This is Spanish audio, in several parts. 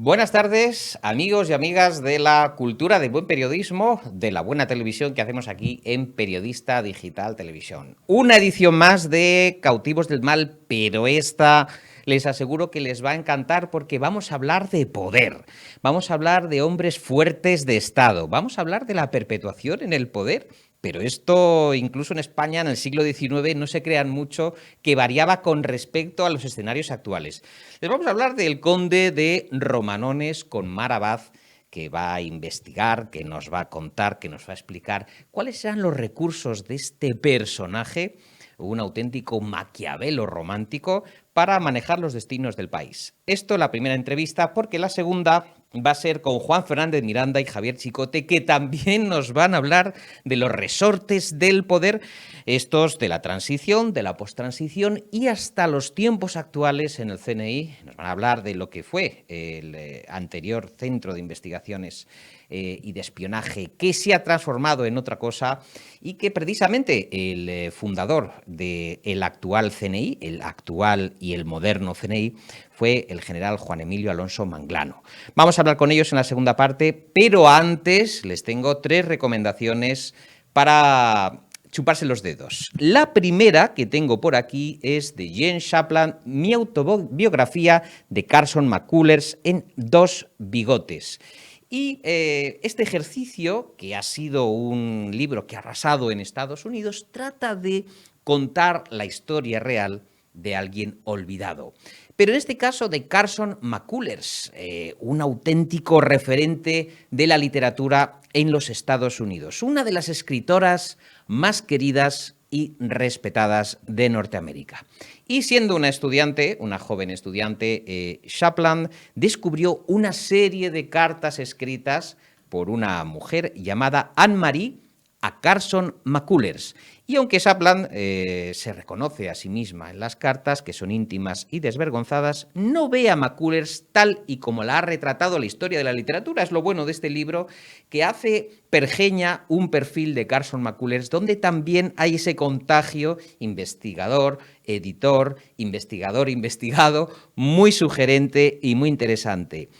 Buenas tardes, amigos y amigas de la cultura del buen periodismo, de la buena televisión que hacemos aquí en Periodista Digital Televisión. Una edición más de Cautivos del Mal, pero esta les aseguro que les va a encantar porque vamos a hablar de poder, vamos a hablar de hombres fuertes de Estado, vamos a hablar de la perpetuación en el poder. Pero esto, incluso en España, en el siglo XIX, no se crean mucho que variaba con respecto a los escenarios actuales. Les vamos a hablar del conde de Romanones con Mar Abad, que va a investigar, que nos va a contar, que nos va a explicar cuáles serán los recursos de este personaje, un auténtico Maquiavelo romántico, para manejar los destinos del país. Esto la primera entrevista, porque la segunda va a ser con Juan Fernández Miranda y Javier Chicote, que también nos van a hablar de los resortes del poder, estos de la transición, de la posttransición y hasta los tiempos actuales en el CNI. Nos van a hablar de lo que fue el anterior centro de investigaciones y de espionaje, que se ha transformado en otra cosa y que precisamente el fundador del actual CNI, el actual y el moderno CNI, fue el general Juan Emilio Alonso Manglano. Vamos a hablar con ellos en la segunda parte, pero antes les tengo 3 recomendaciones para chuparse los dedos. La primera que tengo por aquí es de Jane Shapland, mi autobiografía de Carson McCullers en 2 bigotes. Y este ejercicio, que ha sido un libro que ha arrasado en Estados Unidos, trata de contar la historia real de alguien olvidado. Pero en este caso de Carson McCullers, un auténtico referente de la literatura en los Estados Unidos, una de las escritoras más queridas y respetadas de Norteamérica. Y siendo una estudiante, una joven estudiante, Shapland descubrió una serie de cartas escritas por una mujer llamada Anne-Marie a Carson McCullers. Y aunque Shapland se reconoce a sí misma en las cartas, que son íntimas y desvergonzadas, no ve a McCullers tal y como la ha retratado la historia de la literatura. Es lo bueno de este libro, que hace pergeña un perfil de Carson McCullers, donde también hay ese contagio investigador, editor, investigador, investigado, muy sugerente y muy interesante.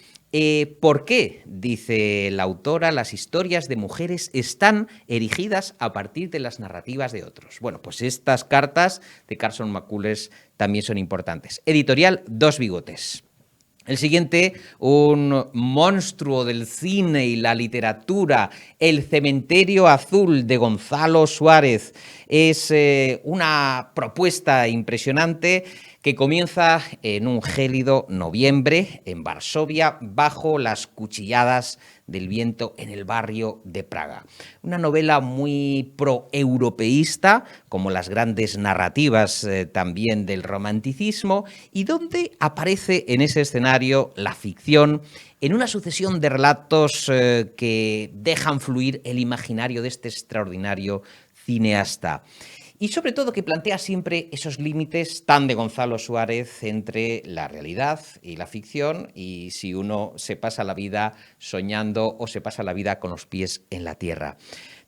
¿Por qué? Dice la autora, las historias de mujeres están erigidas a partir de las narrativas de otros. Bueno, pues estas cartas de Carson McCullers también son importantes. Editorial 2 bigotes. El siguiente, un monstruo del cine y la literatura, El cementerio azul de Gonzalo Suárez. Es una propuesta impresionante que comienza en un gélido noviembre en Varsovia bajo las cuchilladas del viento en el barrio de Praga. Una novela muy proeuropeísta, como las grandes narrativas también del romanticismo, y donde aparece en ese escenario la ficción en una sucesión de relatos que dejan fluir el imaginario de este extraordinario cineasta. Y sobre todo que plantea siempre esos límites tan de Gonzalo Suárez entre la realidad y la ficción, y si uno se pasa la vida soñando o se pasa la vida con los pies en la tierra.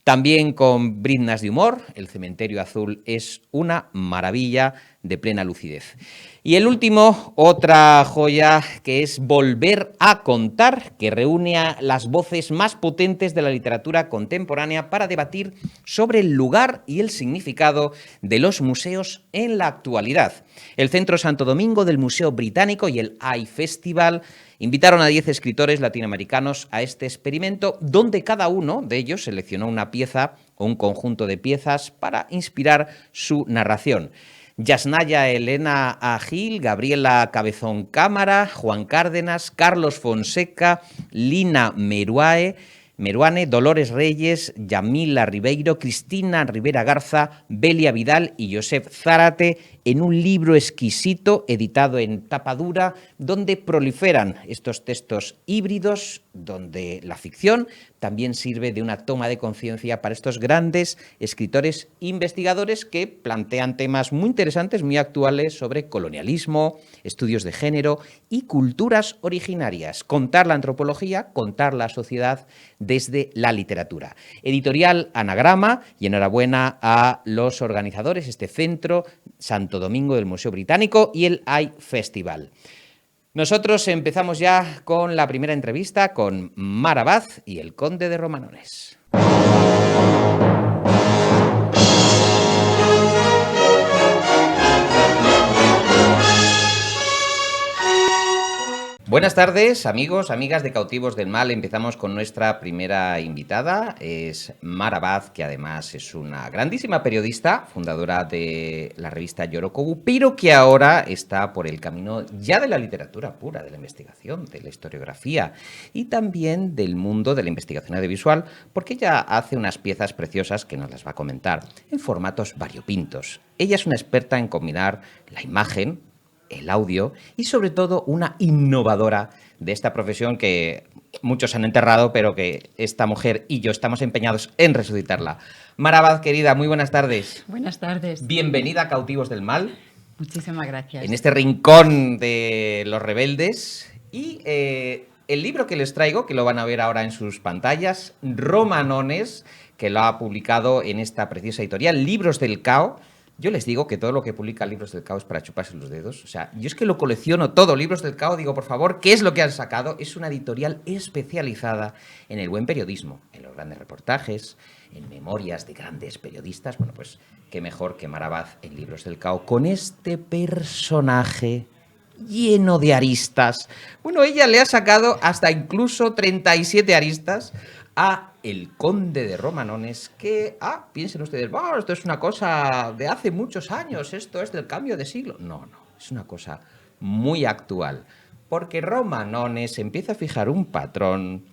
También con briznas de humor, El cementerio azul es una maravilla de plena lucidez. Y el último, otra joya, que es Volver a contar, que reúne a las voces más potentes de la literatura contemporánea para debatir sobre el lugar y el significado de los museos en la actualidad. El Centro Santo Domingo del Museo Británico y el iFestival invitaron a 10 escritores latinoamericanos a este experimento, donde cada uno de ellos seleccionó una pieza o un conjunto de piezas para inspirar su narración. Yasnaya Elena Agil, Gabriela Cabezón Cámara, Juan Cárdenas, Carlos Fonseca, Lina Meruane, Dolores Reyes, Yamila Ribeiro, Cristina Rivera Garza, Belia Vidal y Josep Zárate, en un libro exquisito editado en tapa dura, donde proliferan estos textos híbridos, donde la ficción también sirve de una toma de conciencia para estos grandes escritores investigadores que plantean temas muy interesantes, muy actuales, sobre colonialismo, estudios de género y culturas originarias. Contar la antropología, contar la sociedad desde la literatura. Editorial Anagrama, y enhorabuena a los organizadores, este Centro Santo Domingo del Museo Británico y el iFestival. Nosotros empezamos ya con la primera entrevista con Mar Abad y el Conde de Romanones. Buenas tardes, amigos, amigas de Cautivos del Mal. Empezamos con nuestra primera invitada. Es Mar Abad, que además es una grandísima periodista, fundadora de la revista Yorokobu, pero que ahora está por el camino ya de la literatura pura, de la investigación, de la historiografía y también del mundo de la investigación audiovisual, porque ella hace unas piezas preciosas que nos las va a comentar en formatos variopintos. Ella es una experta en combinar la imagen, el audio y sobre todo una innovadora de esta profesión que muchos han enterrado, pero que esta mujer y yo estamos empeñados en resucitarla. Mar Abad, querida, muy buenas tardes. Buenas tardes. Bienvenida a Cautivos del Mal. Muchísimas gracias. En este rincón de los rebeldes. Y el libro que les traigo, que lo van a ver ahora en sus pantallas, Romanones, que lo ha publicado en esta preciosa editorial, Libros del Cao. Yo les digo que todo lo que publica Libros del Cao es para chuparse los dedos. O sea, yo es que lo colecciono todo, Libros del Cao. Digo, por favor, ¿qué es lo que han sacado? Es una editorial especializada en el buen periodismo, en los grandes reportajes, en memorias de grandes periodistas. Bueno, pues qué mejor que Mar Abad en Libros del Cao con este personaje lleno de aristas. Bueno, ella le ha sacado hasta incluso 37 aristas a el Conde de Romanones, que, piensen ustedes, esto es una cosa de hace muchos años, esto es del cambio de siglo. No, es una cosa muy actual, porque Romanones empieza a fijar un patrón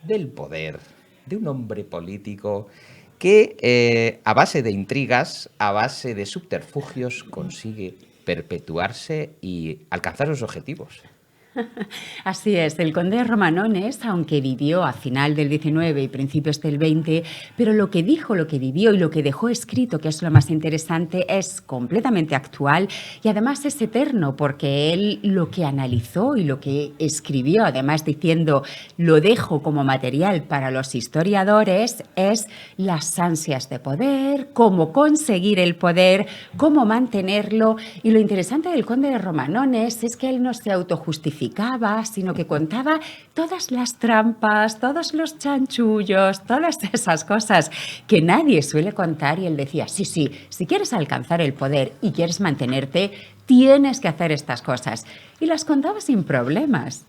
del poder, de un hombre político que a base de intrigas, a base de subterfugios, consigue perpetuarse y alcanzar sus objetivos. Así es, el Conde de Romanones, aunque vivió a final del 19 y principios del 20, pero lo que dijo, lo que vivió y lo que dejó escrito, que es lo más interesante, es completamente actual y además es eterno, porque él lo que analizó y lo que escribió, además diciendo lo dejo como material para los historiadores, es las ansias de poder, cómo conseguir el poder, cómo mantenerlo. Y lo interesante del Conde de Romanones es que él no se autojustificaba, sino que contaba todas las trampas, todos los chanchullos, todas esas cosas que nadie suele contar, y él decía, sí, si quieres alcanzar el poder y quieres mantenerte, tienes que hacer estas cosas. Y las contaba sin problemas.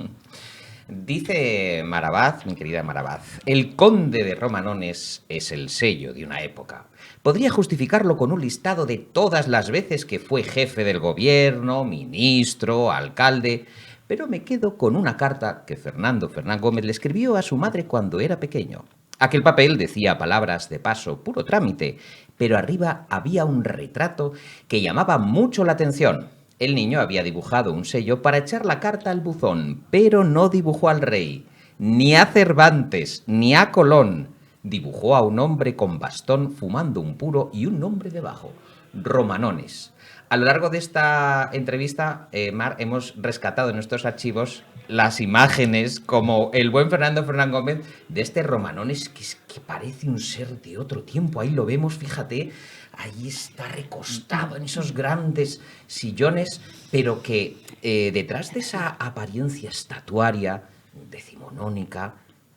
Dice Mar Abad, mi querida Mar Abad, el Conde de Romanones es el sello de una época. Podría justificarlo con un listado de todas las veces que fue jefe del gobierno, ministro, alcalde, pero me quedo con una carta que Fernán Gómez le escribió a su madre cuando era pequeño. Aquel papel decía palabras de paso, puro trámite, pero arriba había un retrato que llamaba mucho la atención. El niño había dibujado un sello para echar la carta al buzón, pero no dibujó al rey, ni a Cervantes, ni a Colón. Dibujó a un hombre con bastón fumando un puro y un nombre debajo, Romanones. A lo largo de esta entrevista, Mar, hemos rescatado en nuestros archivos las imágenes, como el buen Fernán Gómez, de este Romanones que parece un ser de otro tiempo. Ahí lo vemos, fíjate, ahí está recostado en esos grandes sillones, pero que detrás de esa apariencia estatuaria, decimonónica,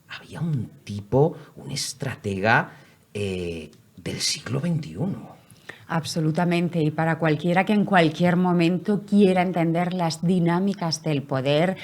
había un tipo, un estratega del siglo XXI. Absolutamente, y para cualquiera que en cualquier momento quiera entender las dinámicas del poder.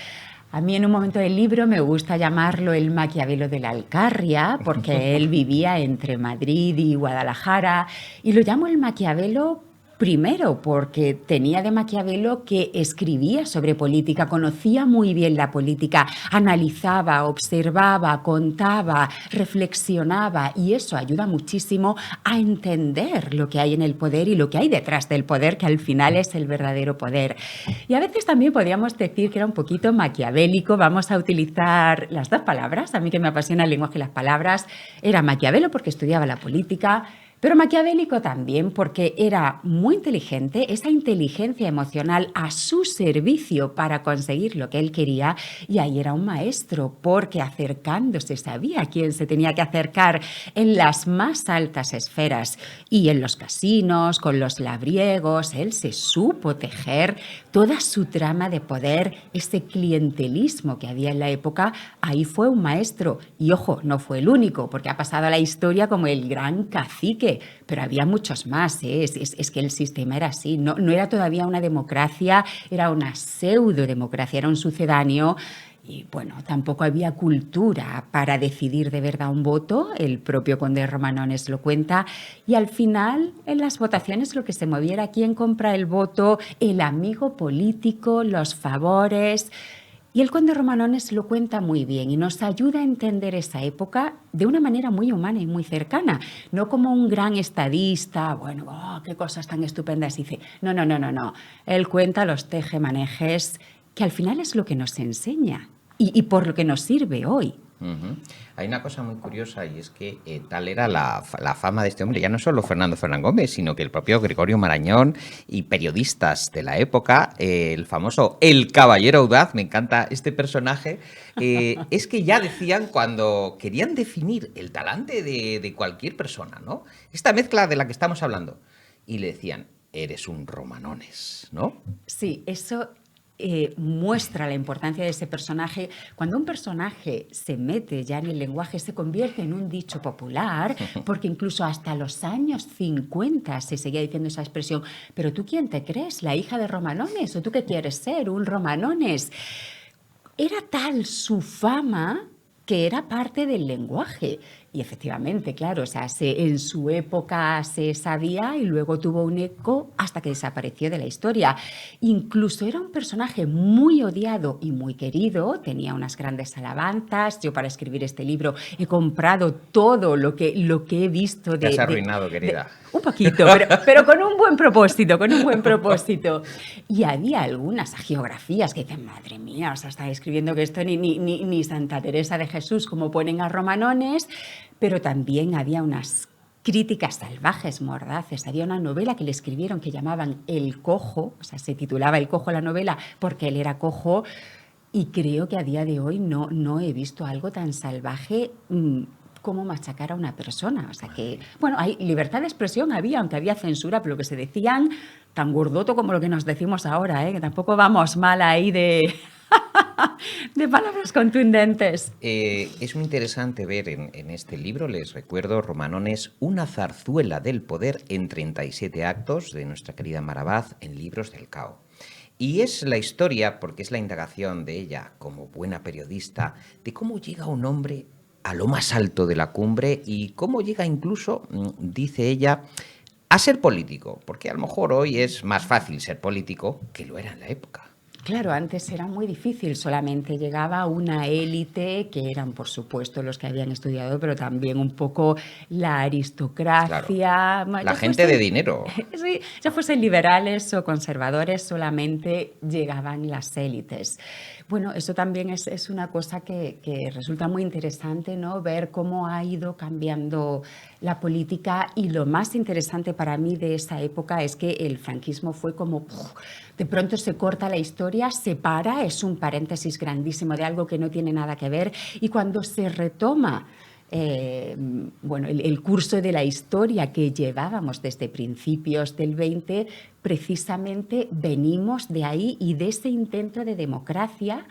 A mí en un momento del libro me gusta llamarlo el Maquiavelo de la Alcarria, porque él vivía entre Madrid y Guadalajara, y lo llamo el Maquiavelo primero porque tenía de Maquiavelo que escribía sobre política, conocía muy bien la política, analizaba, observaba, contaba, reflexionaba, y eso ayuda muchísimo a entender lo que hay en el poder y lo que hay detrás del poder, que al final es el verdadero poder. Y a veces también podríamos decir que era un poquito maquiavélico. Vamos a utilizar las dos palabras. A mí, que me apasiona el lenguaje y las palabras, era Maquiavelo porque estudiaba la política, Pero maquiavélico también porque era muy inteligente, esa inteligencia emocional a su servicio para conseguir lo que él quería, y ahí era un maestro porque acercándose sabía a quién se tenía que acercar en las más altas esferas y en los casinos, con los labriegos, él se supo tejer toda su trama de poder, ese clientelismo que había en la época, ahí fue un maestro. Y ojo, no fue el único, porque ha pasado a la historia como el gran cacique, pero había muchos más, ¿eh? Es que el sistema era así, no era todavía una democracia, era una pseudo-democracia, era un sucedáneo. Y bueno, tampoco había cultura para decidir de verdad un voto, el propio conde Romanones lo cuenta, y al final en las votaciones lo que se movía era quién compra el voto, el amigo político, los favores. Y el conde Romanones lo cuenta muy bien y nos ayuda a entender esa época de una manera muy humana y muy cercana, no como un gran estadista, bueno, qué cosas tan estupendas dice. No. Él cuenta los tejemanejes que al final es lo que nos enseña y por lo que nos sirve hoy. Uh-huh. Hay una cosa muy curiosa y es que tal era la fama de este hombre, ya no solo Fernando Fernán Gómez, sino que el propio Gregorio Marañón y periodistas de la época, el famoso El Caballero Audaz, me encanta este personaje, es que ya decían cuando querían definir el talante de cualquier persona, ¿no? Esta mezcla de la que estamos hablando, y le decían, eres un Romanones, ¿no? Sí, eso muestra la importancia de ese personaje. Cuando un personaje se mete ya en el lenguaje, se convierte en un dicho popular, porque incluso hasta los años 50 se seguía diciendo esa expresión. ¿Pero tú quién te crees? ¿La hija de Romanones? ¿O tú qué quieres ser? ¿Un Romanones? Era tal su fama que era parte del lenguaje. Y efectivamente, claro, o sea, en su época se sabía y luego tuvo un eco hasta que desapareció de la historia. Incluso era un personaje muy odiado y muy querido, tenía unas grandes alabanzas. Yo para escribir este libro he comprado todo lo que he visto de... Te has arruinado, querida. Un poquito, pero con un buen propósito, Y había algunas geografías que dicen, madre mía, o sea, está escribiendo que esto ni Santa Teresa de Jesús, como ponen a Romanones, pero también había unas críticas salvajes, mordaces. Había una novela que le escribieron que llamaban El Cojo, o sea, se titulaba El Cojo la novela porque él era cojo, y creo que a día de hoy no he visto algo tan salvaje como machacar a una persona. O sea que, bueno, hay libertad de expresión, aunque había censura, pero lo que se decían tan gordoto como lo que nos decimos ahora, que tampoco vamos mal ahí de palabras contundentes. Es muy interesante ver en este libro, les recuerdo, Romanones, una zarzuela del poder en 37 actos de nuestra querida Marabaz en Libros del Cao. Y es la historia, porque es la indagación de ella como buena periodista, de cómo llega un hombre a lo más alto de la cumbre y cómo llega incluso, dice ella, a ser político, porque a lo mejor hoy es más fácil ser político que lo era en la época. Claro, antes era muy difícil, solamente llegaba una élite, que eran por supuesto los que habían estudiado, pero también un poco la aristocracia. Claro. La gente de dinero. Sí, ya fuesen liberales o conservadores, solamente llegaban las élites. Bueno, eso también es una cosa que resulta muy interesante, ¿no? Ver cómo ha ido cambiando la política, y lo más interesante para mí de esa época es que el franquismo fue como... De pronto se corta la historia, se para, es un paréntesis grandísimo de algo que no tiene nada que ver, y cuando se retoma el curso de la historia que llevábamos desde principios del 20, precisamente venimos de ahí y de ese intento de democracia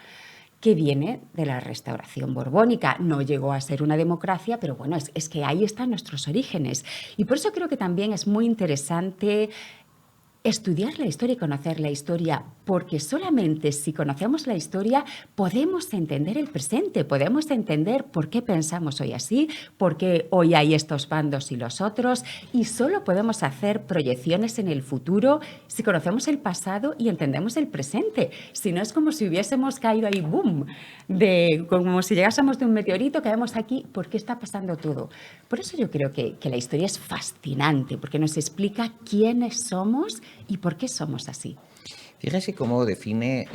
que viene de la restauración borbónica. No llegó a ser una democracia, pero bueno, es que ahí están nuestros orígenes. Y por eso creo que también es muy interesante estudiar la historia y conocer la historia, porque solamente si conocemos la historia podemos entender el presente, podemos entender por qué pensamos hoy así, por qué hoy hay estos bandos y los otros, y solo podemos hacer proyecciones en el futuro si conocemos el pasado y entendemos el presente. Si no, es como si hubiésemos caído ahí, ¡boom!, como si llegásemos de un meteorito, caemos aquí, ¿por qué está pasando todo? Por eso yo creo que la historia es fascinante, porque nos explica quiénes somos y por qué somos así. Fíjese cómo define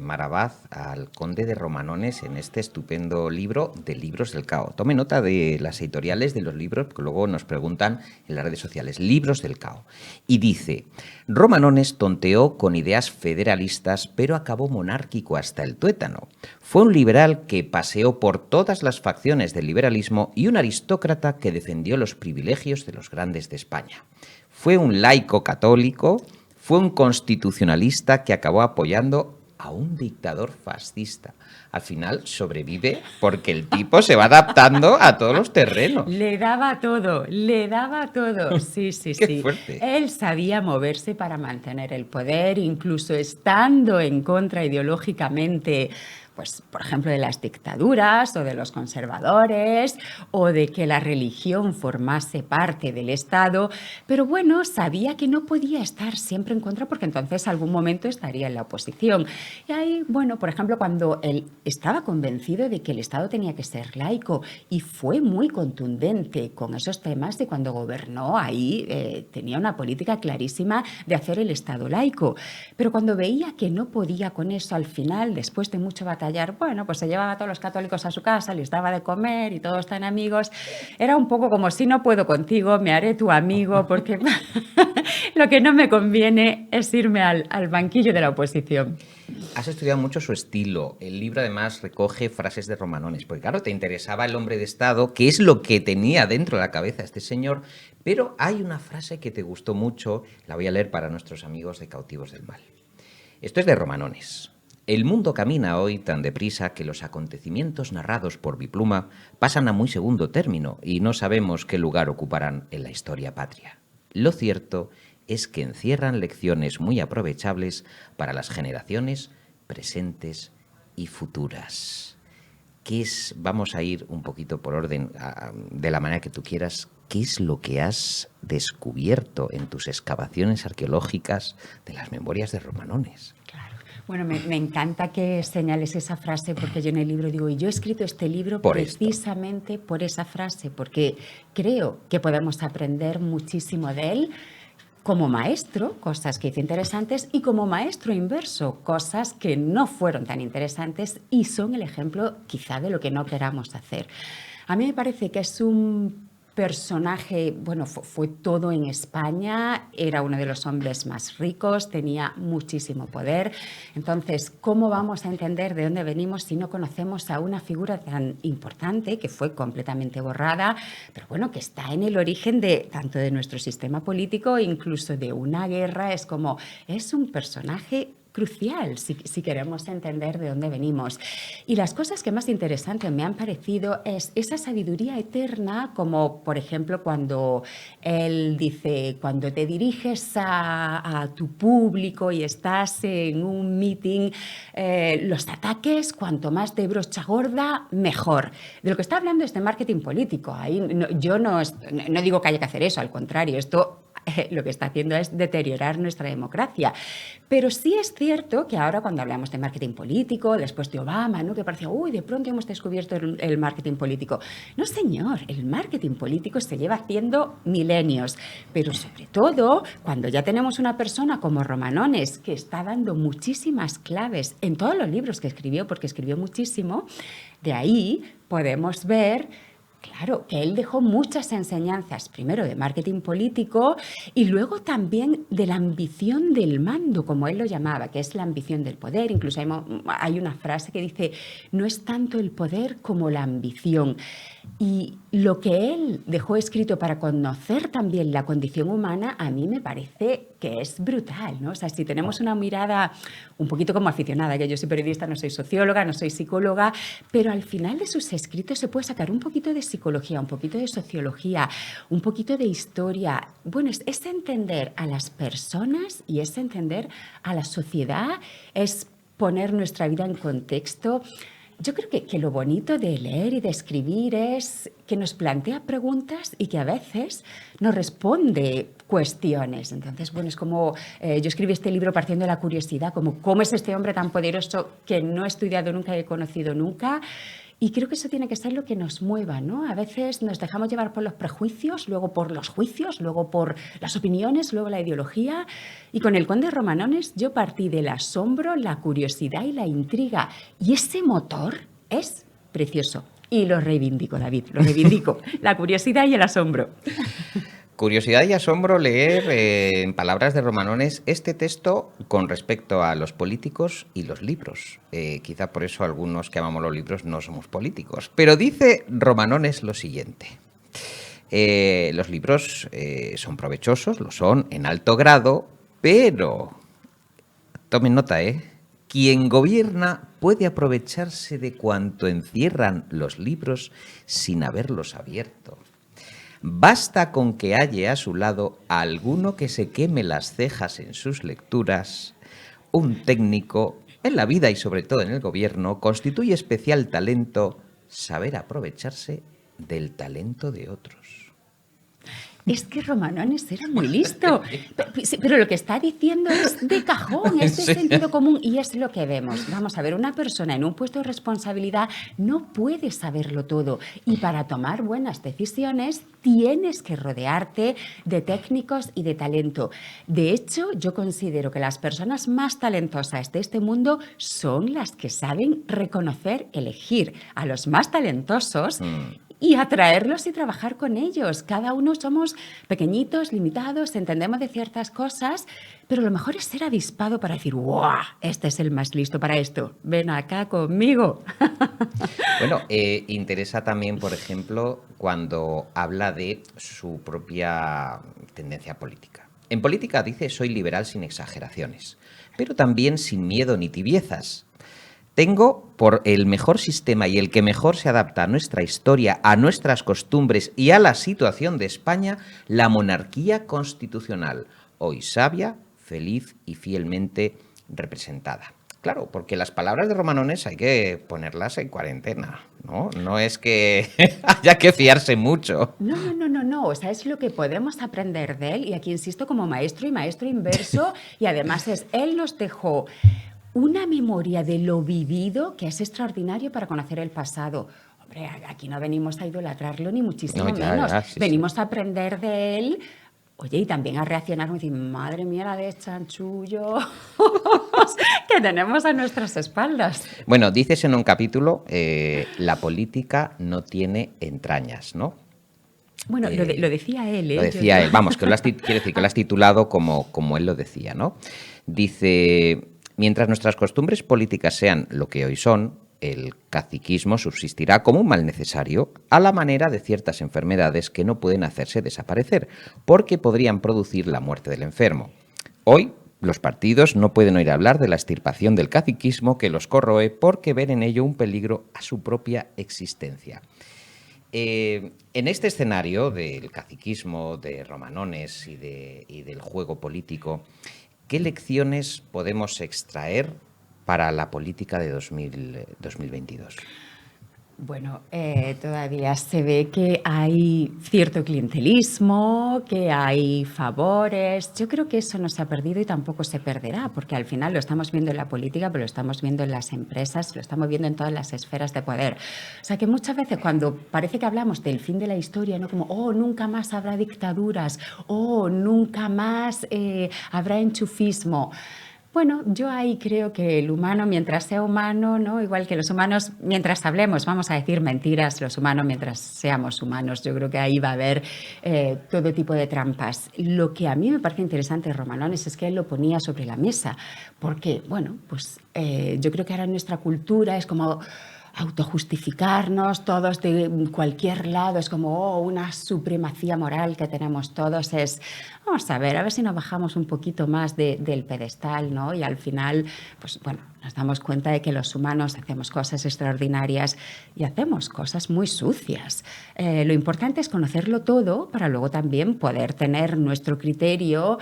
Maravaz al conde de Romanones en este estupendo libro de Libros del Cao. Tome nota de las editoriales de los libros, porque luego nos preguntan en las redes sociales. Libros del Cao. Y dice, Romanones tonteó con ideas federalistas, pero acabó monárquico hasta el tuétano. Fue un liberal que paseó por todas las facciones del liberalismo y un aristócrata que defendió los privilegios de los grandes de España. Fue un laico católico. Fue un constitucionalista que acabó apoyando a un dictador fascista. Al final sobrevive porque el tipo se va adaptando a todos los terrenos. Le daba todo, le daba todo. Sí, sí, Qué sí. fuerte. Él sabía moverse para mantener el poder, incluso estando en contra ideológicamente, pues, por ejemplo, de las dictaduras o de los conservadores o de que la religión formase parte del Estado, pero bueno, sabía que no podía estar siempre en contra porque entonces algún momento estaría en la oposición. Y ahí, bueno, por ejemplo, cuando él estaba convencido de que el Estado tenía que ser laico y fue muy contundente con esos temas y cuando gobernó ahí tenía una política clarísima de hacer el Estado laico. Pero cuando veía que no podía con eso al final, después de mucho batallar, bueno, pues se llevaba a todos los católicos a su casa, les daba de comer y todos están amigos. Era un poco como si no puedo contigo, me haré tu amigo porque lo que no me conviene es irme al banquillo de la oposición. Has estudiado mucho su estilo. El libro además recoge frases de Romanones, porque claro, te interesaba el hombre de Estado, que es lo que tenía dentro de la cabeza este señor, pero hay una frase que te gustó mucho, la voy a leer para nuestros amigos de Cautivos del Mal. Esto es de Romanones. El mundo camina hoy tan deprisa que los acontecimientos narrados por mi pluma pasan a muy segundo término y no sabemos qué lugar ocuparán en la historia patria. Lo cierto es que encierran lecciones muy aprovechables para las generaciones presentes y futuras. Vamos a ir un poquito por orden, de la manera que tú quieras. ¿Qué es lo que has descubierto en tus excavaciones arqueológicas de las memorias de Romanones? Claro. Bueno, me encanta que señales esa frase porque yo en el libro digo, y yo he escrito este libro precisamente por esa frase, porque creo que podemos aprender muchísimo de él como maestro, cosas que hizo interesantes, y como maestro inverso, cosas que no fueron tan interesantes y son el ejemplo quizá de lo que no queramos hacer. A mí me parece que es un personaje, bueno, fue todo en España, era uno de los hombres más ricos, tenía muchísimo poder. Entonces, ¿cómo vamos a entender de dónde venimos si no conocemos a una figura tan importante que fue completamente borrada, pero bueno, que está en el origen de tanto de nuestro sistema político, incluso de una guerra? Es como, es un personaje crucial si queremos entender de dónde venimos. Y las cosas que más interesantes me han parecido es esa sabiduría eterna, como por ejemplo cuando él dice, cuando te diriges a tu público y estás en un meeting, los ataques, cuanto más de brocha gorda, mejor. De lo que está hablando es de marketing político. Ahí yo no digo que haya que hacer eso, al contrario, esto lo que está haciendo es deteriorar nuestra democracia. Pero sí es cierto que ahora cuando hablamos de marketing político, después de Obama, ¿no?, que parecía, uy, de pronto hemos descubierto el marketing político. No, señor, el marketing político se lleva haciendo milenios, pero sobre todo cuando ya tenemos una persona como Romanones que está dando muchísimas claves en todos los libros que escribió, porque escribió muchísimo, de ahí podemos ver, claro, que él dejó muchas enseñanzas, primero de marketing político y luego también de la ambición del mando, como él lo llamaba, que es la ambición del poder. Incluso hay una frase que dice, no es tanto el poder como la ambición. Y lo que él dejó escrito para conocer también la condición humana, a mí me parece que es brutal, ¿no? O sea, si tenemos una mirada un poquito como aficionada, que yo soy periodista, no soy socióloga, no soy psicóloga, pero al final de sus escritos se puede sacar un poquito de psicología, un poquito de sociología, un poquito de historia. Bueno, es entender a las personas y es entender a la sociedad, es poner nuestra vida en contexto. Yo creo que lo bonito de leer y de escribir es que nos plantea preguntas y que a veces nos responde cuestiones. Entonces, bueno, es como yo escribí este libro partiendo de la curiosidad, como cómo es este hombre tan poderoso que no he estudiado nunca y he conocido nunca. Y creo que eso tiene que ser lo que nos mueva, ¿no? A veces nos dejamos llevar por los prejuicios, luego por los juicios, luego por las opiniones, luego la ideología. Y con el Conde Romanones yo partí del asombro, la curiosidad y la intriga. Y ese motor es precioso. Y lo reivindico, David, lo reivindico. La curiosidad y el asombro. Curiosidad y asombro leer, en palabras de Romanones, este texto con respecto a los políticos y los libros. Quizá por eso algunos que amamos los libros no somos políticos. Pero dice Romanones lo siguiente. Los libros son provechosos, lo son en alto grado, pero, tomen nota, quien gobierna puede aprovecharse de cuanto encierran los libros sin haberlos abierto. Basta con que halle a su lado a alguno que se queme las cejas en sus lecturas. Un técnico, en la vida y sobre todo en el gobierno, constituye especial talento saber aprovecharse del talento de otros. Es que Romanones era muy listo, pero lo que está diciendo es de cajón, es de sentido común y es lo que vemos. Vamos a ver, una persona en un puesto de responsabilidad no puede saberlo todo y para tomar buenas decisiones tienes que rodearte de técnicos y de talento. De hecho, yo considero que las personas más talentosas de este mundo son las que saben reconocer, elegir a los más talentosos y atraerlos y trabajar con ellos. Cada uno somos pequeñitos, limitados, entendemos de ciertas cosas, pero lo mejor es ser avispado para decir, ¡guau! Este es el más listo para esto. Ven acá conmigo. Bueno, interesa también, por ejemplo, cuando habla de su propia tendencia política. En política dice, soy liberal sin exageraciones, pero también sin miedo ni tibiezas. Tengo por el mejor sistema y el que mejor se adapta a nuestra historia, a nuestras costumbres y a la situación de España, la monarquía constitucional, hoy sabia, feliz y fielmente representada. Claro, porque las palabras de Romanones hay que ponerlas en cuarentena, ¿no? No es que haya que fiarse mucho. No. O sea, es lo que podemos aprender de él. Y aquí insisto como maestro y maestro inverso. Y además él nos dejó una memoria de lo vivido que es extraordinario para conocer el pasado. Hombre, aquí no venimos a idolatrarlo ni muchísimo menos. Sí, venimos a aprender de él. Oye, y también a reaccionar y decir, madre mía, la de chanchullo que tenemos a nuestras espaldas. Bueno, dices en un capítulo, la política no tiene entrañas, ¿no? Bueno, lo decía él. Lo decía él, vamos, que quiere decir que lo has titulado como él lo decía, ¿no? Dice, mientras nuestras costumbres políticas sean lo que hoy son, el caciquismo subsistirá como un mal necesario a la manera de ciertas enfermedades que no pueden hacerse desaparecer, porque podrían producir la muerte del enfermo. Hoy, los partidos no pueden oír hablar de la extirpación del caciquismo que los corroe porque ven en ello un peligro a su propia existencia. En este escenario del caciquismo, de Romanones y del juego político, ¿qué lecciones podemos extraer para la política de 2022? Bueno, todavía se ve que hay cierto clientelismo, que hay favores. Yo creo que eso no se ha perdido y tampoco se perderá, porque al final lo estamos viendo en la política, pero lo estamos viendo en las empresas, lo estamos viendo en todas las esferas de poder. O sea que muchas veces cuando parece que hablamos del fin de la historia, ¿no? Como, oh, nunca más habrá dictaduras, oh, nunca más habrá enchufismo. Bueno, yo ahí creo que el humano, mientras sea humano, ¿no? Igual que los humanos, mientras hablemos, vamos a decir mentiras, los humanos mientras seamos humanos, yo creo que ahí va a haber todo tipo de trampas. Lo que a mí me parece interesante de Romanones es que él lo ponía sobre la mesa, porque, bueno, pues yo creo que ahora en nuestra cultura es como autojustificarnos todos de cualquier lado, es como una supremacía moral que tenemos todos, vamos a ver si nos bajamos un poquito más del pedestal, ¿no? Y al final, pues bueno, nos damos cuenta de que los humanos hacemos cosas extraordinarias y hacemos cosas muy sucias. Lo importante es conocerlo todo para luego también poder tener nuestro criterio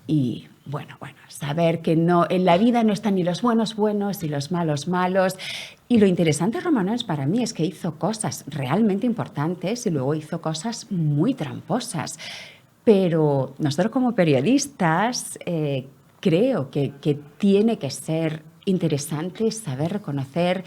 y bueno, saber que no, en la vida no están ni los buenos buenos y los malos malos. Y lo interesante de Romanones para mí es que hizo cosas realmente importantes y luego hizo cosas muy tramposas. Pero nosotros como periodistas creo que tiene que ser interesante saber reconocer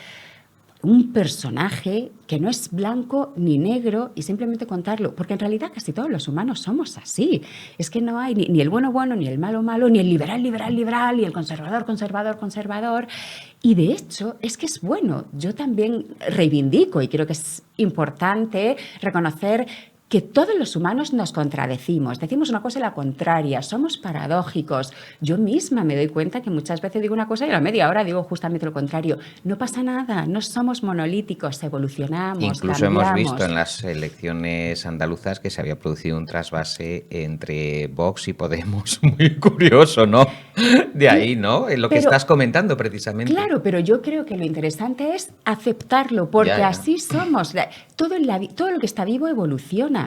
un personaje que no es blanco ni negro y simplemente contarlo, porque en realidad casi todos los humanos somos así. Es que no hay ni el bueno bueno, ni el malo malo, ni el liberal liberal liberal, y el conservador conservador conservador. Y de hecho es que es bueno. Yo también reivindico y creo que es importante reconocer que todos los humanos nos contradecimos, decimos una cosa y la contraria, somos paradójicos. Yo misma me doy cuenta que muchas veces digo una cosa y a la media hora digo justamente lo contrario. No pasa nada, no somos monolíticos, evolucionamos, Incluso cambiamos. hemos visto en las elecciones andaluzas que se había producido un trasvase entre Vox y Podemos, muy curioso, ¿no? De ahí, ¿no? En lo que Pero, estás comentando precisamente. claro, pero yo creo que lo interesante es aceptarlo, porque Ya. así somos. Todo lo que está vivo evoluciona.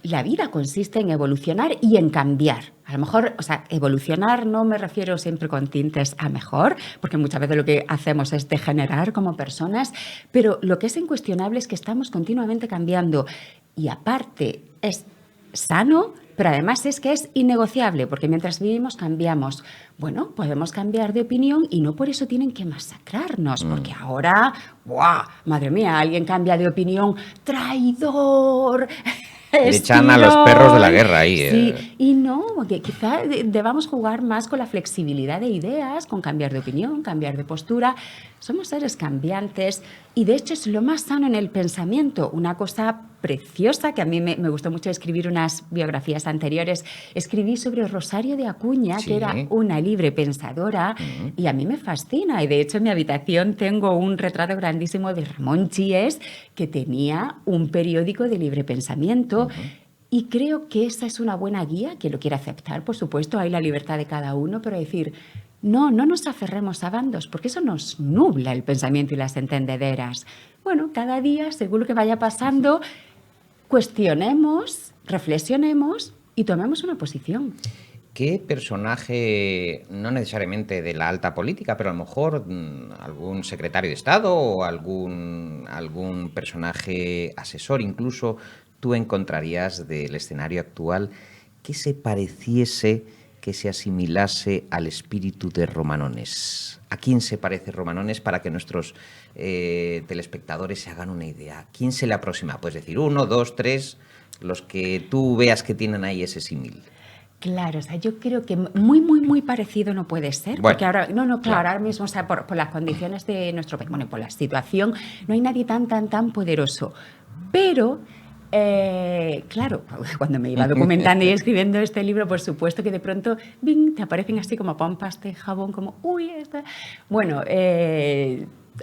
La vida consiste en evolucionar y en cambiar. A lo mejor, o sea, evolucionar no me refiero siempre con tintes a mejor, porque muchas veces lo que hacemos es degenerar como personas, pero lo que es incuestionable es que estamos continuamente cambiando y aparte es sano, pero además es que es innegociable, porque mientras vivimos cambiamos. Bueno, podemos cambiar de opinión y no por eso tienen que masacrarnos, porque ahora, ¡buah! Madre mía, alguien cambia de opinión, traidor. Le echan a los perros de la guerra ahí. Sí, y no, que quizá debamos jugar más con la flexibilidad de ideas, con cambiar de opinión, cambiar de postura. Somos seres cambiantes y de hecho es lo más sano en el pensamiento. Una cosa preciosa que a mí me gustó mucho escribir unas biografías anteriores. Escribí sobre Rosario de Acuña, Sí. que era una libre pensadora, y a mí me fascina. Y de hecho en mi habitación tengo un retrato grandísimo de Ramón Chies, que tenía un periódico de libre pensamiento. Y creo que esa es una buena guía, que lo quiere aceptar, por supuesto, hay la libertad de cada uno, pero decir, no nos aferremos a bandos, porque eso nos nubla el pensamiento y las entendederas. Bueno, cada día, según lo que vaya pasando, cuestionemos, reflexionemos y tomemos una posición. ¿Qué personaje, no necesariamente de la alta política, pero a lo mejor algún secretario de Estado o algún personaje asesor incluso, tú encontrarías del escenario actual que se pareciese, que se asimilase al espíritu de Romanones? ¿A quién se parece Romanones para que nuestros telespectadores se hagan una idea? ¿Quién se le aproxima? Puedes decir 1, 2, 3, los que tú veas que tienen ahí ese símil. Claro, o sea, yo creo que muy parecido no puede ser, Bueno, porque ahora, claro, ahora mismo, o sea, por las condiciones de nuestro país, bueno, por la situación, no hay nadie tan poderoso. Pero, claro, cuando me iba documentando y escribiendo este libro, por supuesto que de pronto, ¡bing!, te aparecen así como pompas de jabón, como, uy, esta. Bueno,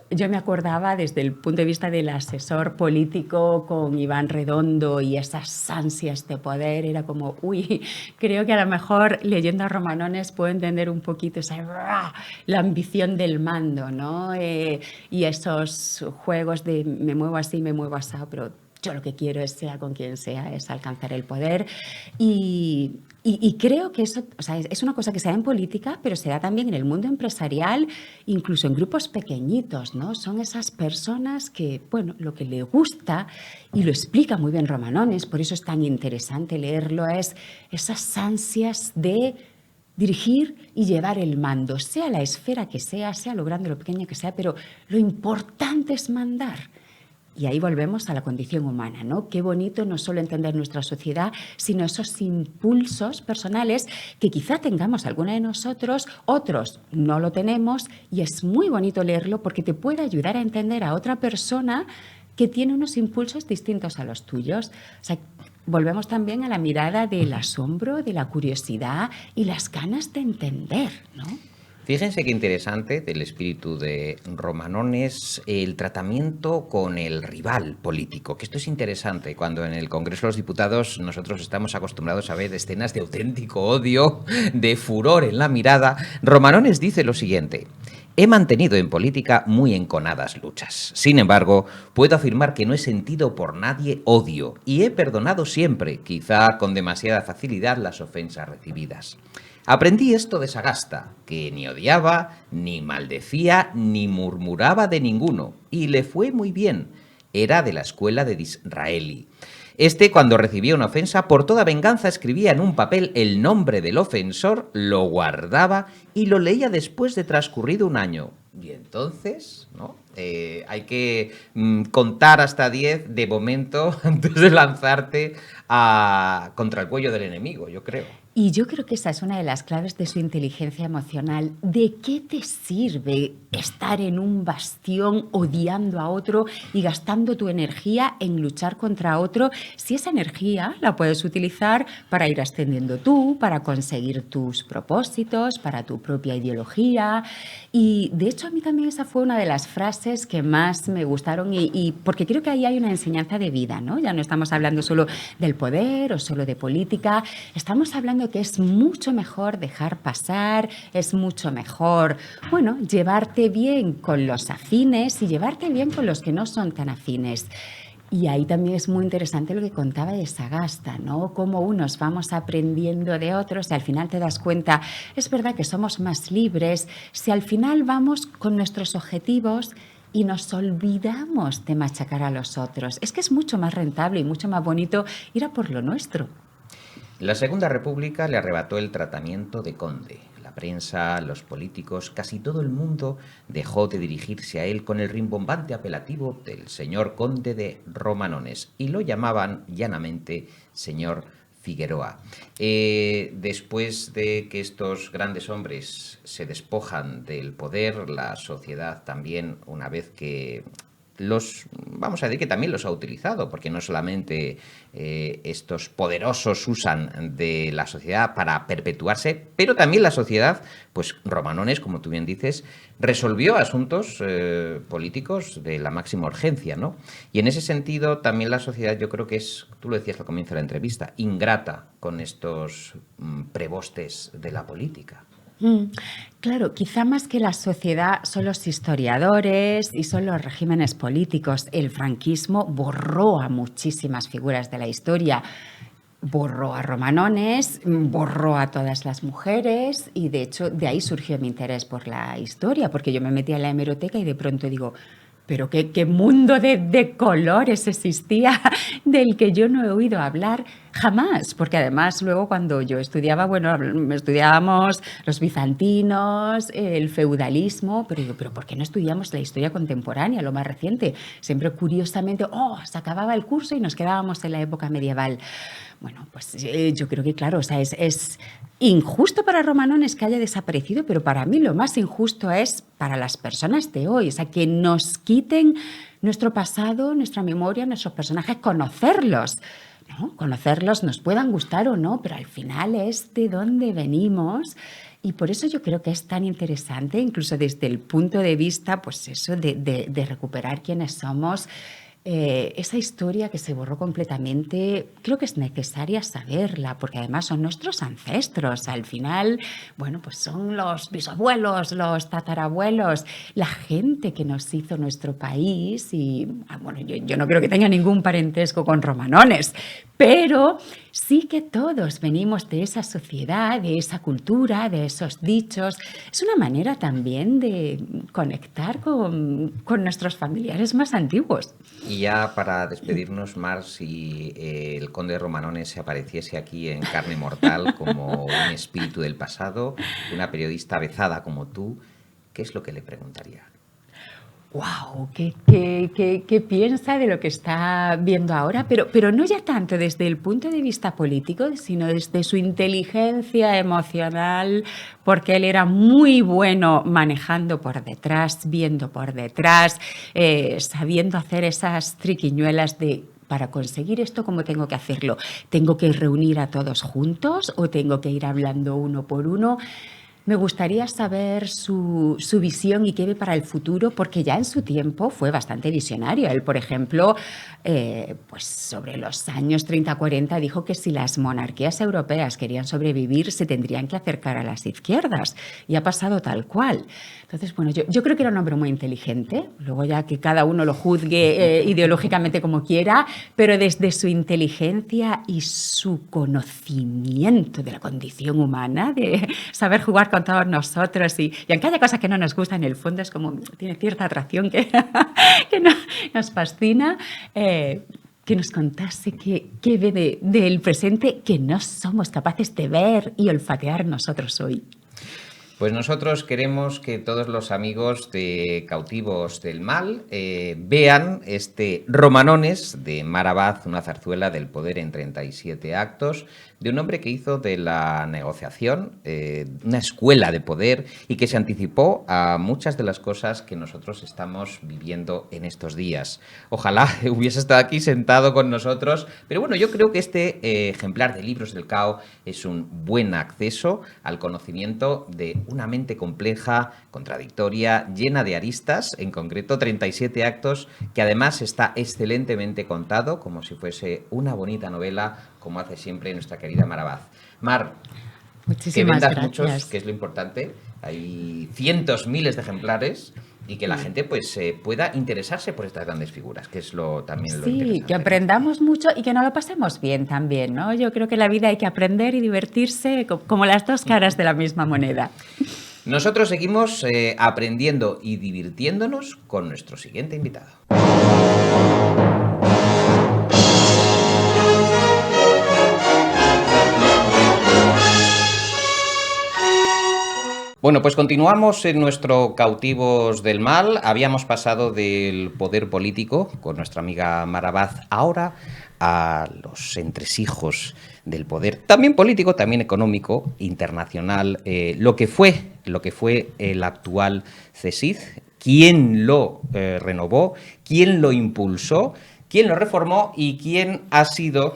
yo me acordaba desde el punto de vista del asesor político con Iván Redondo y esas ansias de poder, era como, uy, creo que a lo mejor leyendo a Romanones puedo entender un poquito la ambición del mando, ¿no? Y esos juegos de me muevo así, me muevo así, pero yo lo que quiero es, sea con quien sea, es alcanzar el poder. Y creo que eso, o sea, es una cosa que se da en política, pero se da también en el mundo empresarial, incluso en grupos pequeñitos, ¿no? Son esas personas que, bueno, lo que le gusta, y lo explica muy bien Romanones, por eso es tan interesante leerlo, es esas ansias de dirigir y llevar el mando, sea la esfera que sea lo grande o lo pequeña que sea, pero lo importante es mandar. Y ahí volvemos a la condición humana, ¿no? Qué bonito no solo entender nuestra sociedad, sino esos impulsos personales que quizá tengamos alguna de nosotros, otros no lo tenemos, y es muy bonito leerlo porque te puede ayudar a entender a otra persona que tiene unos impulsos distintos a los tuyos. O sea, volvemos también a la mirada del asombro, de la curiosidad y las ganas de entender, ¿no? Fíjense qué interesante del espíritu de Romanones el tratamiento con el rival político, que esto es interesante cuando en el Congreso de los Diputados nosotros estamos acostumbrados a ver escenas de auténtico odio, de furor en la mirada. Romanones dice lo siguiente: he mantenido en política muy enconadas luchas. Sin embargo, puedo afirmar que no he sentido por nadie odio y he perdonado siempre, quizá con demasiada facilidad, las ofensas recibidas. Aprendí esto de Sagasta, que ni odiaba, ni maldecía, ni murmuraba de ninguno, y le fue muy bien. Era de la escuela de Disraeli. Cuando recibía una ofensa, por toda venganza escribía en un papel el nombre del ofensor, lo guardaba y lo leía después de transcurrido un año. Y entonces, ¿no?, Hay que contar hasta 10 de momento antes de lanzarte contra el cuello del enemigo, yo creo. Y yo creo que esa es una de las claves de su inteligencia emocional. ¿De qué te sirve estar en un bastión odiando a otro y gastando tu energía en luchar contra otro si esa energía la puedes utilizar para ir ascendiendo tú, para conseguir tus propósitos, para tu propia ideología? Y de hecho a mí también esa fue una de las frases que más me gustaron y porque creo que ahí hay una enseñanza de vida, ¿no? Ya no estamos hablando solo del poder o solo de política, estamos hablando que es mucho mejor dejar pasar, es mucho mejor, bueno, llevarte bien con los afines y llevarte bien con los que no son tan afines. Y ahí también es muy interesante lo que contaba de Sagasta, ¿no? Cómo unos vamos aprendiendo de otros y al final te das cuenta, es verdad que somos más libres si al final vamos con nuestros objetivos y nos olvidamos de machacar a los otros. Es que es mucho más rentable y mucho más bonito ir a por lo nuestro. La Segunda República le arrebató el tratamiento de conde. La prensa, los políticos, casi todo el mundo dejó de dirigirse a él con el rimbombante apelativo del señor conde de Romanones y lo llamaban llanamente señor Figueroa. Después de que estos grandes hombres se despojan del poder, la sociedad también, una vez que vamos a decir que también los ha utilizado, porque no solamente estos poderosos usan de la sociedad para perpetuarse, pero también la sociedad, pues Romanones, como tú bien dices, resolvió asuntos políticos de la máxima urgencia, ¿no? Y en ese sentido también la sociedad, yo creo que es, tú lo decías al comienzo de la entrevista, ingrata con estos prebostes de la política. Claro, quizá más que la sociedad son los historiadores y son los regímenes políticos. El franquismo borró a muchísimas figuras de la historia. Borró a Romanones, borró a todas las mujeres y de hecho de ahí surgió mi interés por la historia, porque yo me metí en la hemeroteca y de pronto digo, pero qué mundo de colores existía del que yo no he oído hablar jamás, porque además luego cuando yo estudiaba, bueno, estudiábamos los bizantinos, el feudalismo, pero digo, ¿pero por qué no estudiamos la historia contemporánea, lo más reciente? Siempre curiosamente, se acababa el curso y nos quedábamos en la época medieval. Bueno, pues yo creo que claro, o sea, es injusto para Romanones que haya desaparecido, pero para mí lo más injusto es para las personas de hoy, o sea, que nos quiten nuestro pasado, nuestra memoria, nuestros personajes, conocerlos. ¿No? Conocerlos nos puedan gustar o no, pero al final es de dónde venimos y por eso yo creo que es tan interesante, incluso desde el punto de vista, pues eso, de recuperar quiénes somos. Esa historia que se borró completamente, creo que es necesaria saberla, porque además son nuestros ancestros. Al final, bueno, pues son los bisabuelos, los tatarabuelos, la gente que nos hizo nuestro país. Y bueno, yo no creo que tenga ningún parentesco con Romanones, pero sí que todos venimos de esa sociedad, de esa cultura, de esos dichos. Es una manera también de conectar con nuestros familiares más antiguos. Y ya para despedirnos, Mar, si el conde de Romanones se apareciese aquí en carne mortal como un espíritu del pasado, una periodista avezada como tú, ¿qué es lo que le preguntaría? ¡Wow! ¿Qué piensa de lo que está viendo ahora? Pero no ya tanto desde el punto de vista político, sino desde su inteligencia emocional, porque él era muy bueno manejando por detrás, viendo por detrás, sabiendo hacer esas triquiñuelas de para conseguir esto, ¿cómo tengo que hacerlo? ¿Tengo que reunir a todos juntos o tengo que ir hablando uno por uno? Me gustaría saber su visión y qué ve para el futuro, porque ya en su tiempo fue bastante visionario. Él, por ejemplo, pues sobre los años 30-40 dijo que si las monarquías europeas querían sobrevivir se tendrían que acercar a las izquierdas y ha pasado tal cual. Entonces, bueno, yo creo que era un hombre muy inteligente, luego ya que cada uno lo juzgue ideológicamente como quiera, pero desde su inteligencia y su conocimiento de la condición humana, de saber jugar con todos nosotros y aunque haya cosas que no nos gustan, en el fondo es como, tiene cierta atracción que nos fascina. Que nos contase qué ve del presente que no somos capaces de ver y olfatear nosotros hoy. Pues nosotros queremos que todos los amigos de Cautivos del Mal vean este Romanones de Mar Abad, una zarzuela del poder en 37 actos, de un hombre que hizo de la negociación una escuela de poder y que se anticipó a muchas de las cosas que nosotros estamos viviendo en estos días. Ojalá hubiese estado aquí sentado con nosotros, pero bueno, yo creo que este ejemplar de Libros del Cao es un buen acceso al conocimiento de una mente compleja, contradictoria, llena de aristas, en concreto 37 actos, que además está excelentemente contado, como si fuese una bonita novela, como hace siempre nuestra querida Mar Abad. Mar, que vendas muchos, que es lo importante. Hay cientos, miles de ejemplares y que la gente pues pueda interesarse por estas grandes figuras, que es también lo interesante. Sí, que aprendamos mucho y que no lo pasemos bien también, ¿no? Yo creo que en la vida hay que aprender y divertirse como las dos caras de la misma moneda. Nosotros seguimos aprendiendo y divirtiéndonos con nuestro siguiente invitado. Bueno, pues continuamos en nuestro Cautivos del Mal. Habíamos pasado del poder político con nuestra amiga Mar Abad, ahora a los entresijos del poder, también político, también económico, internacional, lo que fue el actual CSIC, quién lo renovó, quién lo impulsó, quién lo reformó y quién ha sido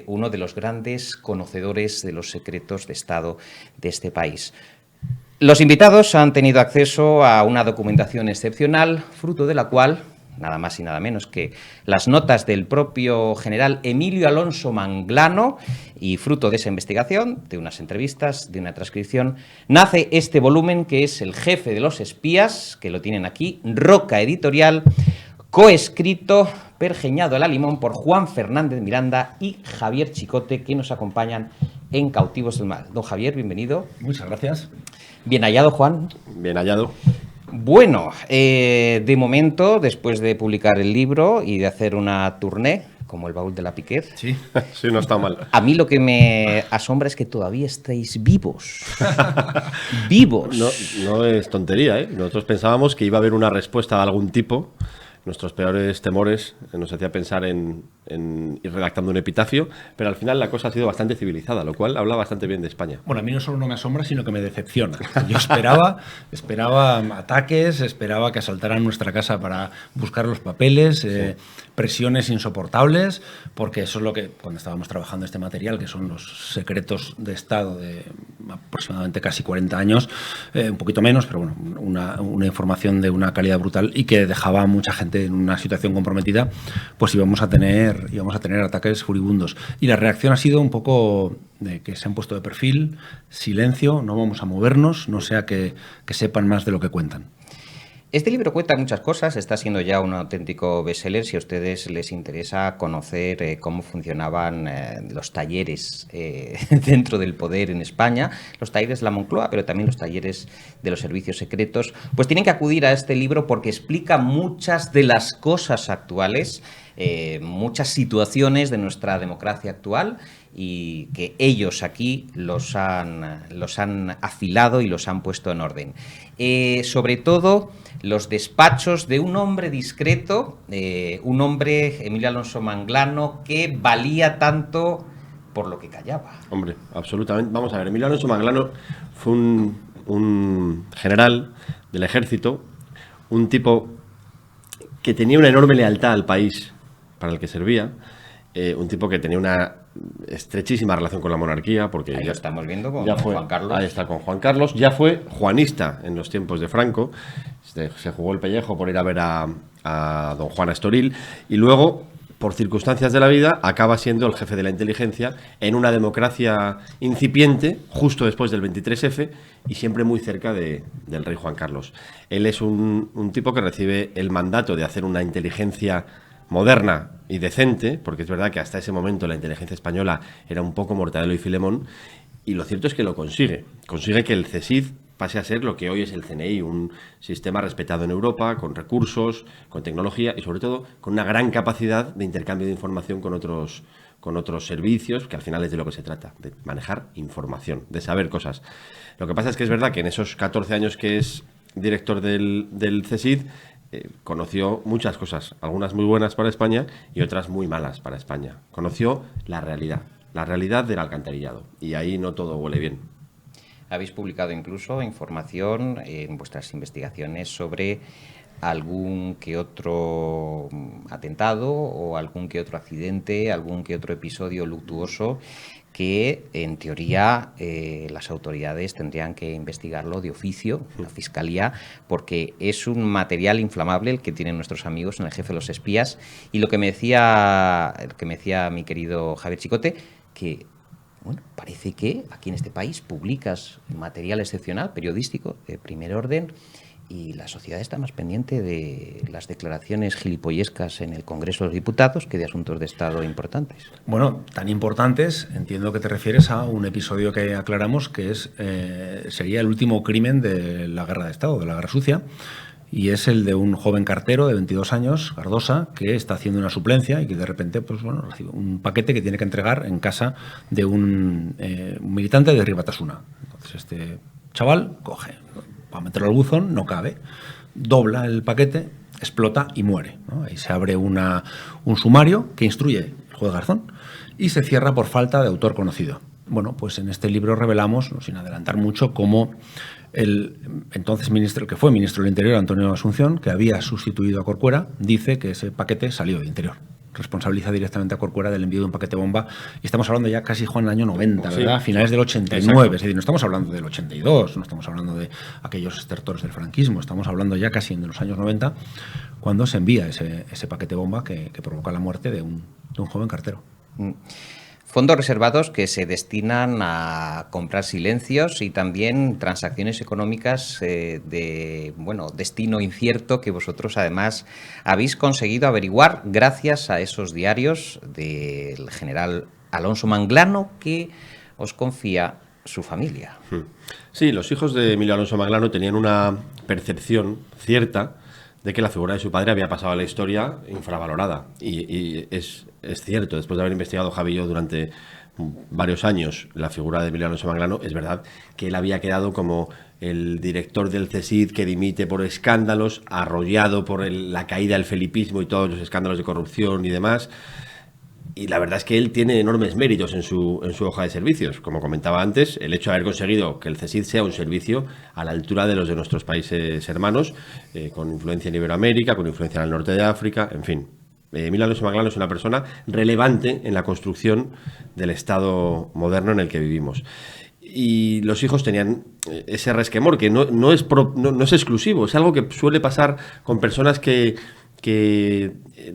uno de los grandes conocedores de los secretos de Estado de este país. Los invitados han tenido acceso a una documentación excepcional, fruto de la cual, nada más y nada menos que las notas del propio general Emilio Alonso Manglano, y fruto de esa investigación, de unas entrevistas, de una transcripción, nace este volumen que es El jefe de los espías, que lo tienen aquí, Roca Editorial, coescrito, pergeñado a la limón por Juan Fernández Miranda y Javier Chicote, que nos acompañan en Cautivos del Mal. Don Javier, bienvenido. Muchas gracias. Bien hallado, Juan. Bien hallado. Bueno, de momento, después de publicar el libro y de hacer una tournée, como el baúl de la Piquet. Sí, sí, no está mal. A mí lo que me asombra es que todavía estáis vivos. Vivos. No es tontería, ¿eh? Nosotros pensábamos que iba a haber una respuesta de algún tipo. Nuestros peores temores nos hacía pensar en ir redactando un epitafio, pero al final la cosa ha sido bastante civilizada, lo cual habla bastante bien de España. Bueno, a mí no solo no me asombra, sino que me decepciona. Yo esperaba ataques, esperaba que asaltaran nuestra casa para buscar los papeles, presiones insoportables, porque eso es lo que, cuando estábamos trabajando este material, que son los secretos de Estado de aproximadamente casi 40 años, un poquito menos, pero bueno, una información de una calidad brutal y que dejaba a mucha gente en una situación comprometida, pues íbamos a tener ataques furibundos. Y la reacción ha sido un poco de que se han puesto de perfil, silencio, no vamos a movernos, no sea que sepan más de lo que cuentan. Este libro cuenta muchas cosas, está siendo ya un auténtico bestseller. Si a ustedes les interesa conocer cómo funcionaban los talleres dentro del poder en España, los talleres de la Moncloa, pero también los talleres de los servicios secretos, pues tienen que acudir a este libro porque explica muchas de las cosas actuales, muchas situaciones de nuestra democracia actual y que ellos aquí los han afilado y los han puesto en orden. Sobre todo los despachos de un hombre discreto, un hombre, Emilio Alonso Manglano, que valía tanto por lo que callaba. Hombre, absolutamente. Vamos a ver, Emilio Alonso Manglano fue un general del ejército, un tipo que tenía una enorme lealtad al país para el que servía, un tipo que tenía una estrechísima relación con la monarquía, porque ahí lo estamos viendo con Juan Carlos. Ahí está con Juan Carlos. Ya fue juanista en los tiempos de Franco. Se jugó el pellejo por ir a ver a don Juan Astoril y luego, por circunstancias de la vida, acaba siendo el jefe de la inteligencia en una democracia incipiente, justo después del 23F y siempre muy cerca del rey Juan Carlos. Él es un tipo que recibe el mandato de hacer una inteligencia moderna y decente, porque es verdad que hasta ese momento la inteligencia española era un poco Mortadelo y Filemón, y lo cierto es que lo consigue. Consigue que el CSIC pase a ser lo que hoy es el CNI, un sistema respetado en Europa, con recursos, con tecnología y sobre todo con una gran capacidad de intercambio de información con otros con otros servicios, que al final es de lo que se trata, de manejar información, de saber cosas. Lo que pasa es que es verdad que en esos 14 años que es director del CSIC, conoció muchas cosas, algunas muy buenas para España y otras muy malas para España. Conoció la realidad del alcantarillado, y ahí no todo huele bien. Habéis publicado incluso información en vuestras investigaciones sobre algún que otro atentado o algún que otro accidente, algún que otro episodio luctuoso que, en teoría, las autoridades tendrían que investigarlo de oficio, la Fiscalía, porque es un material inflamable el que tienen nuestros amigos en el Jefe de los Espías. Y lo que me decía mi querido Javier Chicote, que bueno, parece que aquí en este país publicas material excepcional, periodístico, de primer orden, y la sociedad está más pendiente de las declaraciones gilipollescas en el Congreso de los Diputados que de asuntos de Estado importantes. Bueno, tan importantes, entiendo que te refieres a un episodio que aclaramos que sería el último crimen de la guerra de Estado, de la guerra sucia, y es el de un joven cartero de 22 años, Cardosa, que está haciendo una suplencia y que de repente recibe un paquete que tiene que entregar en casa de un militante de Ribatasuna. Entonces este chaval coge, para meterlo al buzón, no cabe, dobla el paquete, explota y muere, ¿no? Ahí se abre un sumario que instruye el juez Garzón y se cierra por falta de autor conocido. Bueno, pues en este libro revelamos, sin adelantar mucho, cómo el entonces ministro, el que fue ministro del Interior, Antonio Asunción, que había sustituido a Corcuera, dice que ese paquete salió de Interior. Responsabiliza directamente a Corcuera del envío de un paquete bomba. Y estamos hablando ya casi, Juan, del año 90, ¿verdad? Sí, finales del 89. Exacto. Es decir, no estamos hablando del 82, no estamos hablando de aquellos estertores del franquismo, estamos hablando ya casi de los años 90, cuando se envía ese paquete bomba que provoca la muerte de un joven cartero. Fondos reservados que se destinan a comprar silencios y también transacciones económicas de destino incierto que vosotros además habéis conseguido averiguar gracias a esos diarios del general Alonso Manglano que os confía su familia. Sí, los hijos de Emilio Alonso Manglano tenían una percepción cierta de que la figura de su padre había pasado a la historia infravalorada. Y es cierto, después de haber investigado Javi y yo durante varios años la figura de Emilio Alonso Manglano, es verdad que él había quedado como el director del CSIC que dimite por escándalos, arrollado por la caída del felipismo y todos los escándalos de corrupción y demás. Y la verdad es que él tiene enormes méritos en su hoja de servicios. Como comentaba antes, el hecho de haber conseguido que el CSIC sea un servicio a la altura de los de nuestros países hermanos, con influencia en Iberoamérica, con influencia en el norte de África, en fin. Emilio Alonso Manglano es una persona relevante en la construcción del Estado moderno en el que vivimos. Y los hijos tenían ese resquemor, que no es exclusivo, es algo que suele pasar con personas que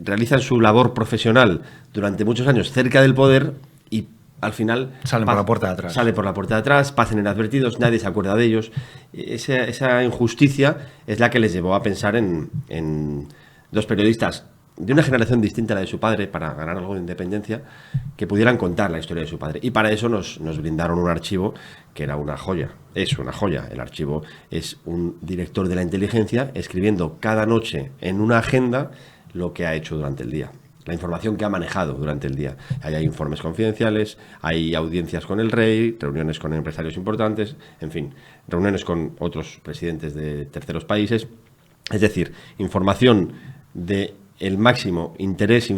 realizan su labor profesional durante muchos años cerca del poder y al final salen por la puerta de atrás. Salen por la puerta de atrás, pasan inadvertidos, nadie se acuerda de ellos. Esa injusticia es la que les llevó a pensar en dos periodistas de una generación distinta a la de su padre, para ganar algo de independencia, que pudieran contar la historia de su padre. Y para eso nos brindaron un archivo que era una joya. Es una joya. El archivo es un director de la inteligencia escribiendo cada noche en una agenda lo que ha hecho durante el día, la información que ha manejado durante el día. Ahí hay informes confidenciales, hay audiencias con el rey, reuniones con empresarios importantes, en fin, reuniones con otros presidentes de terceros países. Es decir, información del máximo interés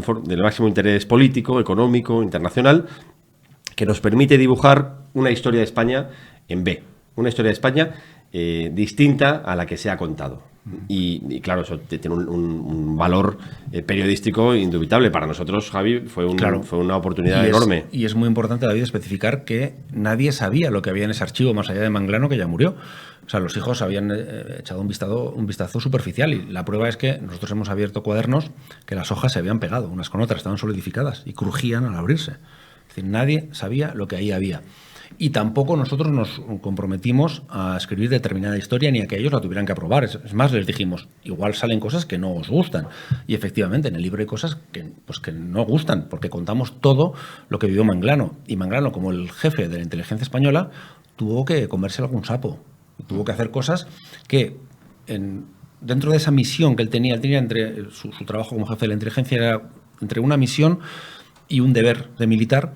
político, económico, internacional, que nos permite dibujar una historia de España en B, una historia de España distinta a la que se ha contado. Y claro, eso tiene un valor periodístico indubitable. Para nosotros, Javi, fue una oportunidad enorme. Y es muy importante, David, especificar que nadie sabía lo que había en ese archivo, más allá de Manglano, que ya murió. O sea, los hijos habían echado un vistazo superficial, y la prueba es que nosotros hemos abierto cuadernos que las hojas se habían pegado unas con otras, estaban solidificadas y crujían al abrirse. Es decir, nadie sabía lo que ahí había. Y tampoco nosotros nos comprometimos a escribir determinada historia ni a que ellos la tuvieran que aprobar. Es más, les dijimos, igual salen cosas que no os gustan. Y efectivamente, en el libro hay cosas que no gustan, porque contamos todo lo que vivió Manglano. Y Manglano, como el jefe de la inteligencia española, tuvo que comerse algún sapo. Tuvo que hacer cosas que, dentro de esa misión que él tenía entre su trabajo como jefe de la inteligencia, era entre una misión y un deber de militar,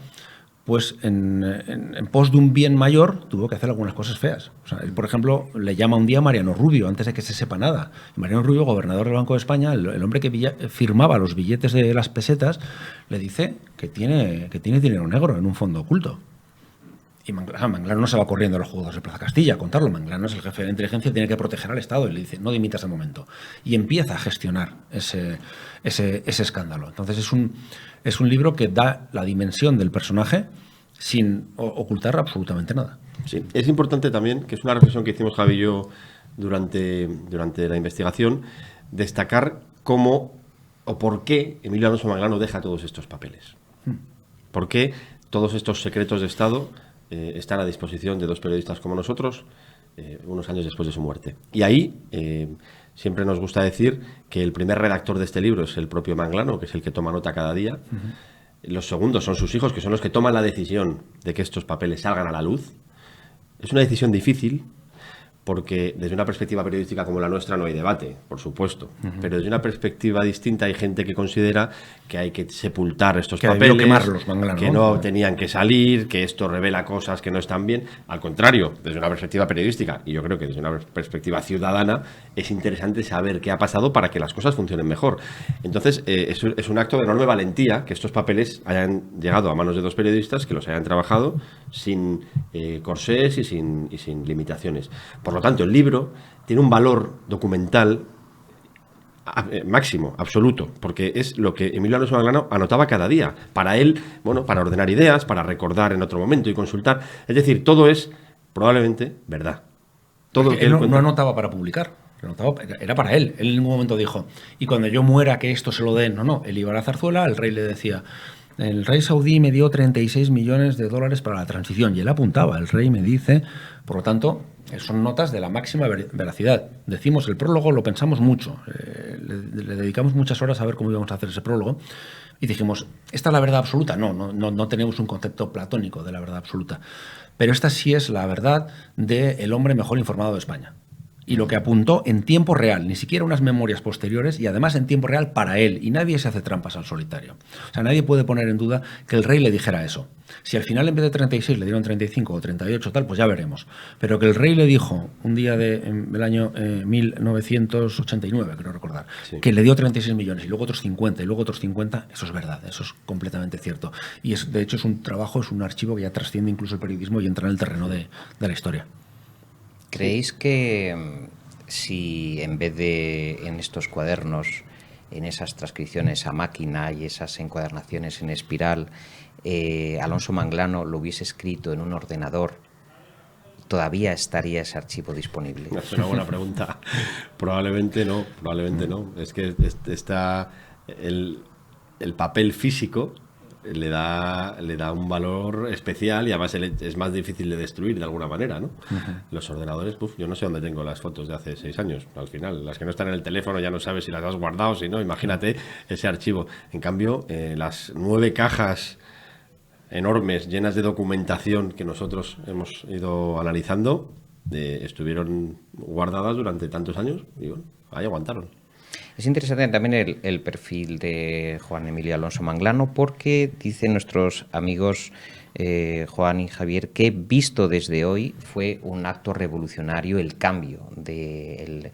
pues en pos de un bien mayor tuvo que hacer algunas cosas feas. O sea, él, por ejemplo, le llama un día a Mariano Rubio antes de que se sepa nada. Y Mariano Rubio, gobernador del Banco de España, el hombre que firmaba los billetes de las pesetas, le dice que tiene dinero negro en un fondo oculto. Y Manglano no se va corriendo a los juzgados de Plaza Castilla a contarlo. Manglano es el jefe de la inteligencia y tiene que proteger al Estado. Y le dice, no dimitas de momento. Y empieza a gestionar ese escándalo. Entonces es un libro que da la dimensión del personaje sin ocultar absolutamente nada. Sí, es importante también, que es una reflexión que hicimos Javi y yo durante la investigación, destacar cómo o por qué Emilio Alonso Manglano deja todos estos papeles. ¿Por qué todos estos secretos de Estado están a disposición de dos periodistas como nosotros unos años después de su muerte? Y ahí siempre nos gusta decir que el primer redactor de este libro es el propio Manglano, que es el que toma nota cada día. Los segundos son sus hijos, que son los que toman la decisión de que estos papeles salgan a la luz. Es una decisión difícil, porque desde una perspectiva periodística como la nuestra no hay debate, por supuesto. Pero desde una perspectiva distinta hay gente que considera que hay que sepultar estos papeles, quemarlos, Manglano, que no tenían que salir, que esto revela cosas que no están bien. Al contrario, desde una perspectiva periodística, y yo creo que desde una perspectiva ciudadana, es interesante saber qué ha pasado para que las cosas funcionen mejor. Entonces, es un acto de enorme valentía que estos papeles hayan llegado a manos de dos periodistas, que los hayan trabajado sin corsés y sin limitaciones. Por lo tanto, el libro tiene un valor documental máximo, absoluto, porque es lo que Emilio Alonso Manglano anotaba cada día. Para él, bueno, para ordenar ideas, para recordar en otro momento y consultar. Es decir, todo es probablemente verdad. Todo él no anotaba para publicar, era para él. Él en ningún momento dijo, y cuando yo muera que esto se lo den. No, él iba a la zarzuela, el rey le decía, el rey saudí me dio 36 millones de dólares para la transición, y él apuntaba, el rey me dice, por lo tanto, son notas de la máxima veracidad. Decimos el prólogo, lo pensamos mucho, le dedicamos muchas horas a ver cómo íbamos a hacer ese prólogo, y dijimos, ¿esta es la verdad absoluta? No tenemos un concepto platónico de la verdad absoluta, pero esta sí es la verdad del hombre mejor informado de España. Y lo que apuntó en tiempo real, ni siquiera unas memorias posteriores, y además en tiempo real para él, y nadie se hace trampas al solitario. O sea, nadie puede poner en duda que el rey le dijera eso. Si al final en vez de 36 le dieron 35 o 38 tal, pues ya veremos. Pero que el rey le dijo un día del año 1989, creo recordar, sí, que le dio 36 millones y luego otros 50 y luego otros 50, eso es verdad, eso es completamente cierto. Y de hecho es un trabajo, es un archivo que ya trasciende incluso el periodismo y entra en el terreno de la historia. ¿Creéis que si en vez de en estos cuadernos, en esas transcripciones a máquina y esas encuadernaciones en espiral, Alonso Manglano lo hubiese escrito en un ordenador, todavía estaría ese archivo disponible? Es una buena pregunta. Probablemente no. Es que está el papel físico le da un valor especial y además es más difícil de destruir de alguna manera, ¿no? Los ordenadores, yo no sé dónde tengo las fotos de hace 6 años, al final. Las que no están en el teléfono ya no sabes si las has guardado, si no, imagínate ese archivo. En cambio, las 9 cajas enormes, llenas de documentación que nosotros hemos ido analizando, estuvieron guardadas durante tantos años y bueno, ahí aguantaron. Es interesante también el perfil de Juan Emilio Alonso Manglano, porque dicen nuestros amigos Juan y Javier que visto desde hoy fue un acto revolucionario el cambio del